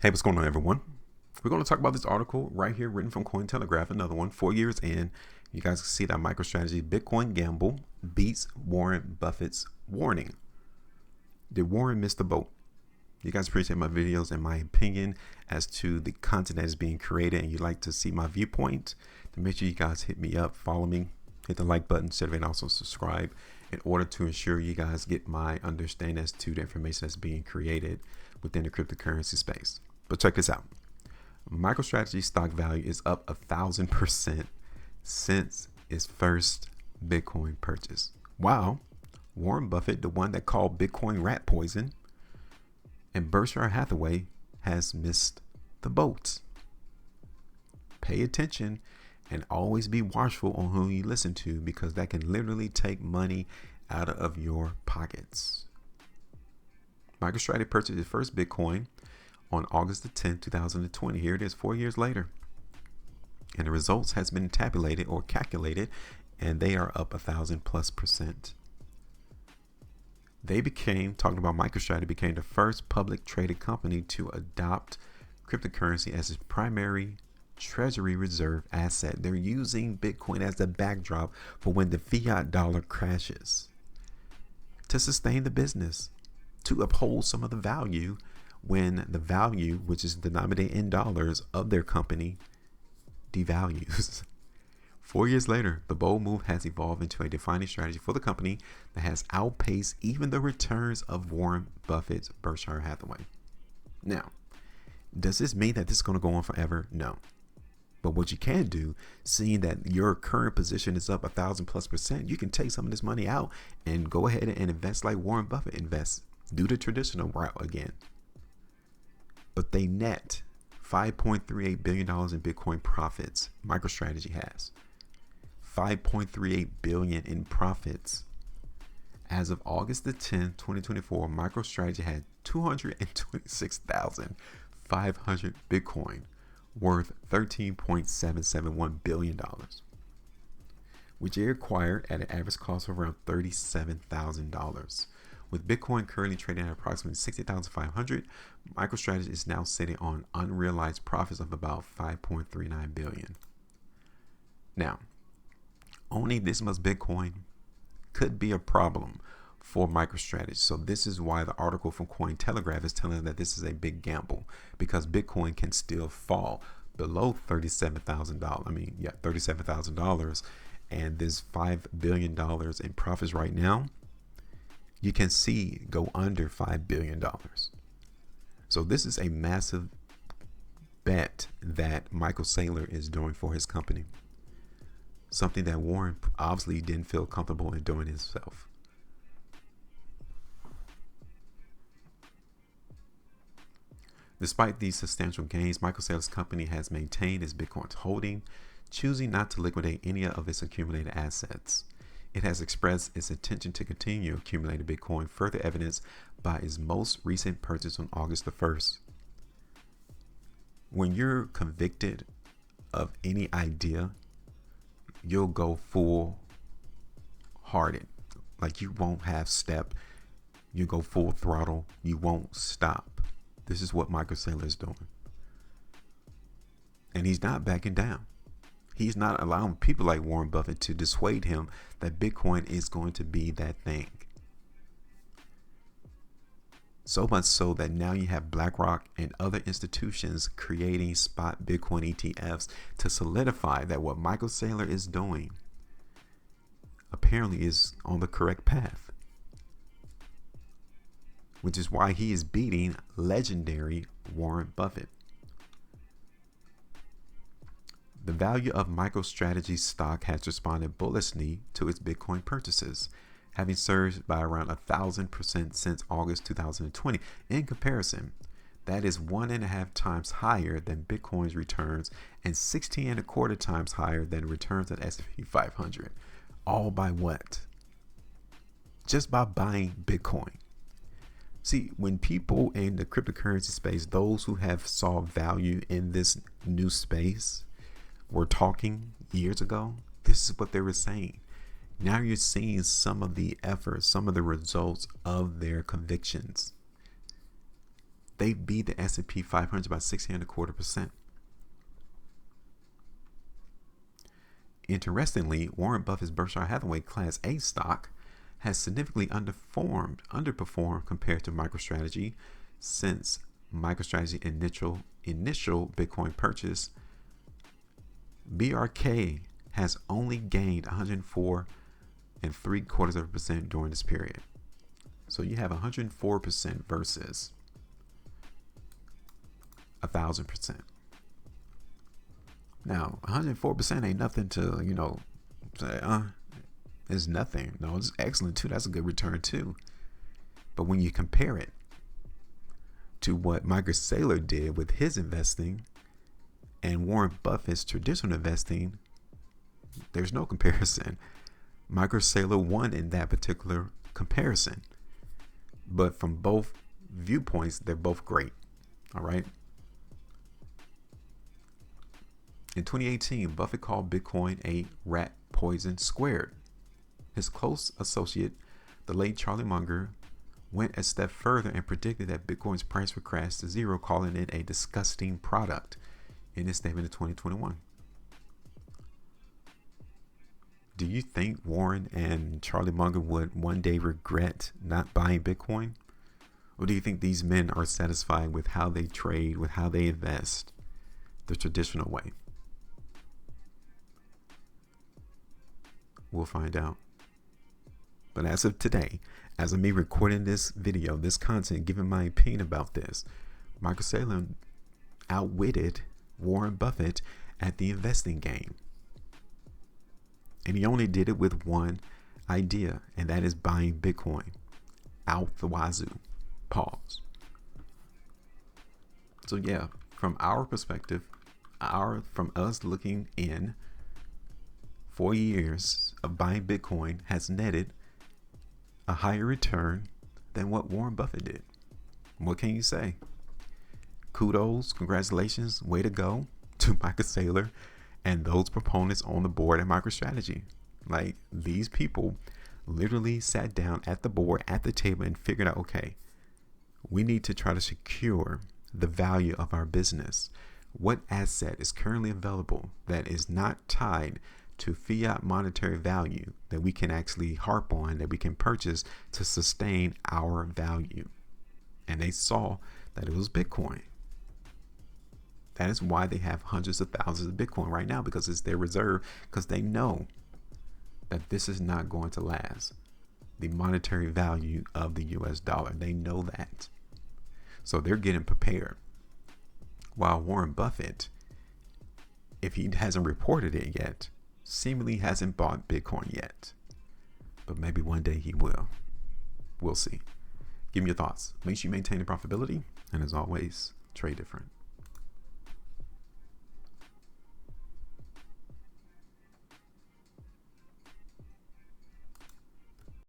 Hey, what's going on, everyone? We're going to talk about this article right here, written from Cointelegraph, another one, 4 years in. You guys can see that MicroStrategy Bitcoin gamble beats Warren Buffett's warning. Did Warren miss the boat? You guys appreciate my videos and my opinion as to the content that is being created, and you'd like to see my viewpoint, then make sure you guys hit me up, follow me, hit the like button, and also subscribe in order to ensure you guys get my understanding as to the information that's being created within the cryptocurrency space. But check this out. MicroStrategy stock value is up 1,000% since its first Bitcoin purchase. Wow. Warren Buffett, the one that called Bitcoin rat poison, and Berkshire Hathaway has missed the boat. Pay attention and always be watchful on who you listen to, because that can literally take money out of your pockets. MicroStrategy purchased its first Bitcoin on August the 10th, 2020. Here it is, 4 years later. And the results has been tabulated or calculated, and they are up 1,000+%. They became, talking about MicroStrategy, became the first public traded company to adopt cryptocurrency as its primary treasury reserve asset. They're using Bitcoin as the backdrop for when the fiat dollar crashes, to sustain the business, to uphold some of the value when the value, which is denominated in dollars, of their company devalues. 4 years later, the bold move has evolved into a defining strategy for the company that has outpaced even the returns of Warren Buffett's Berkshire Hathaway. Now, does this mean that this is going to go on forever? No. But what you can do, seeing that your current position is up 1,000+%, you can take some of this money out and go ahead and invest like Warren Buffett invests. Do the traditional route again. But they net $5.38 billion in Bitcoin profits. MicroStrategy has $5.38 billion in profits. As of August the 10th, 2024, MicroStrategy had 226,500 Bitcoin, worth $13.771 billion, which they acquired at an average cost of around $37,000. With Bitcoin currently trading at approximately 60,500, MicroStrategy is now sitting on unrealized profits of about $5.39 billion. Now, owning this much Bitcoin could be a problem for MicroStrategy. So this is why the article from Cointelegraph is telling that this is a big gamble, because Bitcoin can still fall below $37,000. $37,000, and this $5 billion in profits right now, you can see go under $5 billion. So this is a massive bet that Michael Saylor is doing for his company. Something that Warren obviously didn't feel comfortable in doing himself. Despite these substantial gains, Michael Saylor's company has maintained its Bitcoin holding, choosing not to liquidate any of its accumulated assets. It has expressed its intention to continue accumulating Bitcoin, further evidenced by its most recent purchase on August the 1st. When you're convicted of any idea, you'll go full hearted. Like, you won't have step. You go full throttle. You won't stop. This is what Michael Saylor is doing. And he's not backing down. He's not allowing people like Warren Buffett to dissuade him that Bitcoin is going to be that thing. So much so that now you have BlackRock and other institutions creating spot Bitcoin ETFs to solidify that what Michael Saylor is doing apparently is on the correct path, which is why he is beating legendary Warren Buffett. The value of MicroStrategy stock has responded bullishly to its Bitcoin purchases, having surged by around 1,000% since August 2020. In comparison, that is 1.5 times higher than Bitcoin's returns and 16.25 times higher than returns at S&P 500. All by what? Just by buying Bitcoin. See, when people in the cryptocurrency space, those who have saw value in this new space, were talking years ago, this is what they were saying. Now you're seeing some of the efforts, some of the results of their convictions. They beat the S&P 500 by 16.25%. Interestingly, Warren Buffett's Berkshire Hathaway Class A stock has significantly underperformed compared to MicroStrategy since MicroStrategy initial Bitcoin purchase. BRK has only gained 104.75% during this period. So you have 104% versus 1,000%. Now, 104% ain't nothing to, say, it's nothing. No, it's excellent too. That's a good return too. But when you compare it to what Michael Saylor did with his investing and Warren Buffett's traditional investing, there's no comparison. Michael Saylor won in that particular comparison. But from both viewpoints, they're both great. All right. In 2018, Buffett called Bitcoin a rat poison squared. His close associate, the late Charlie Munger, went a step further and predicted that Bitcoin's price would crash to zero, calling it a disgusting product in his statement in 2021. Do you think Warren and Charlie Munger would one day regret not buying Bitcoin? Or do you think these men are satisfied with how they trade, with how they invest the traditional way? We'll find out. But as of today, as of me recording this video, this content, giving my opinion about this, Michael Saylor outwitted Warren Buffett at the investing game. And he only did it with one idea, and that is buying Bitcoin out the wazoo. Pause. So yeah, from our perspective, from us looking in, 4 years of buying Bitcoin has netted a higher return than what Warren Buffett did. What can you say? Kudos, congratulations, way to go to Michael Saylor and those proponents on the board at MicroStrategy. Like, these people literally sat down at the board, at the table, and figured out, okay, we need to try to secure the value of our business. What asset is currently available that is not tied to fiat monetary value that we can actually harp on, that we can purchase to sustain our value? And they saw that it was Bitcoin. That is why they have hundreds of thousands of Bitcoin right now, because it's their reserve, because they know that this is not going to last. The monetary value of the US dollar, they know that. So they're getting prepared. While Warren Buffett, if he hasn't reported it yet, seemingly hasn't bought Bitcoin yet. But maybe one day he will. We'll see. Give me your thoughts. Make sure you maintain the profitability. And as always, trade different.